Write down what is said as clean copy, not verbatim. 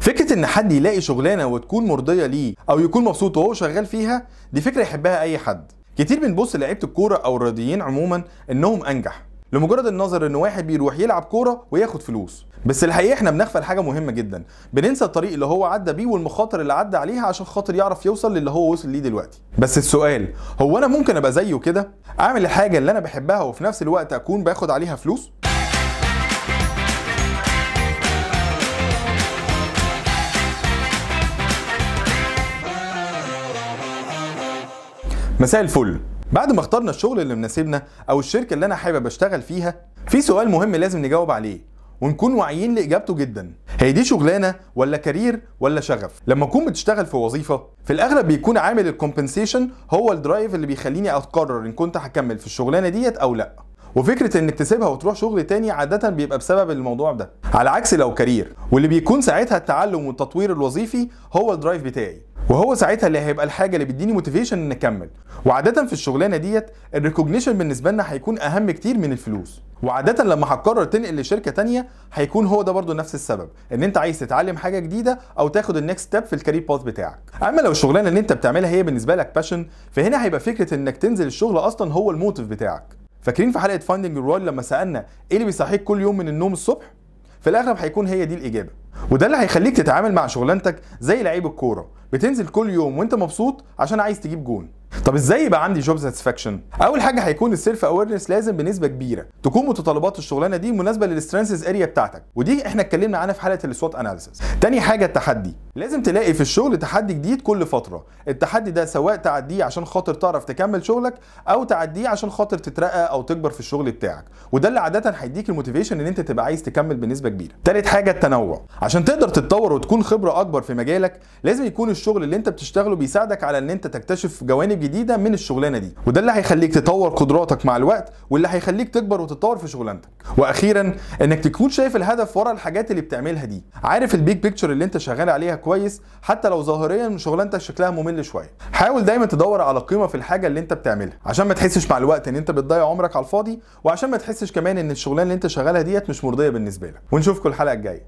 فكره ان حد يلاقي شغلانه وتكون مرضيه ليه او يكون مبسوط وهو شغال فيها، دي فكره يحبها اي حد. كتير بنبص لعيبه الكوره او الرياضيين عموما انهم انجح لمجرد النظر ان واحد بيروح يلعب كوره وياخد فلوس، بس الحقيقه احنا بنغفل حاجه مهمه جدا، بننسى الطريق اللي هو عدى بيه والمخاطر اللي عدى عليها عشان خاطر يعرف يوصل للي هو وصل ليه دلوقتي. بس السؤال هو انا ممكن ابقى زيه كده، اعمل الحاجه اللي انا بحبها وفي نفس الوقت اكون باخد عليها فلوس؟ مساء الفل. بعد ما اخترنا الشغل اللي مناسبنا او الشركه اللي انا حابب اشتغل فيها، في سؤال مهم لازم نجاوب عليه ونكون واعيين لاجابته جدا. هي دي شغلانه ولا كارير ولا شغف؟ لما اكون بتشتغل في وظيفه، في الاغلب بيكون عامل الكومبنسيشن هو الدرايف اللي بيخليني اقرر ان كنت هكمل في الشغلانه ديت او لا، وفكره انك تسيبها وتروح شغل تاني عاده بيبقى بسبب الموضوع ده، على عكس لو كارير واللي بيكون ساعتها التعلم والتطوير الوظيفي هو الدرايف بتاعي، وهو ساعتها اللي هيبقى الحاجه اللي بيديني موتيفيشن ان اكمل. وعاده في الشغلانه ديت الريكوجنيشن بالنسبه لنا هيكون اهم كتير من الفلوس، وعاده لما هتقرر تنقل لشركه تانيه هيكون هو ده برضو نفس السبب، ان انت عايز تتعلم حاجه جديده او تاخد النكست ستيب في الكارير باث بتاعك. اما لو الشغلانه اللي انت بتعملها هي بالنسبه لك باشن، فهنا هيبقى فكره انك تنزل الشغل اصلا هو الموتيف بتاعك. فاكرين في حلقه فايندينج الرول لما سالنا ايه اللي بيصحيك كل يوم من النوم الصبح؟ في الاغلب هيكون هي دي الاجابه، وده اللي هيخليك تتعامل مع شغلانتك زي لعيب الكوره، بتنزل كل يوم وانت مبسوط عشان عايز تجيب جون. طب ازاي يبقى عندي جوب ساتسفاكشن؟ اول حاجه هيكون السيلف اويرنس، لازم بنسبه كبيره تكون متطلبات الشغلانه دي مناسبه للسترينثز اريا بتاعتك، ودي احنا اتكلمنا عنها في حلقه السوات اناليسيس. تاني حاجه التحدي، لازم تلاقي في الشغل تحدي جديد كل فتره. التحدي ده سواء تعديه عشان خاطر تعرف تكمل شغلك او تعديه عشان خاطر تترقى او تكبر في الشغل بتاعك، وده اللي عاده هيديك الموتيفيشن ان انت تبقى عايز تكمل بنسبه كبيره. تالت حاجه التنوع، عشان تقدر تتطور وتكون خبره اكبر في مجالك لازم يكون الشغل اللي انت بتشتغله بيساعدك على ان انت تكتشف جوانب جديده من الشغلانه دي، وده اللي هيخليك تطور قدراتك مع الوقت واللي هيخليك تكبر وتتطور في شغلانتك. واخيرا انك تكون شايف الهدف ورا الحاجات اللي بتعملها دي، عارف البيج بيكتشر اللي انت شغال عليها كويس، حتى لو ظاهريا شغلانتك شكلها ممل شويه. حاول دايما تدور على قيمه في الحاجه اللي انت بتعملها عشان ما تحسش مع الوقت ان انت بتضيع عمرك على الفاضي، وعشان ما تحسش كمان ان الشغلانه اللي انت شغالها ديت مش مرضيه بالنسبه لك. ونشوفكم الحلقه الجايه.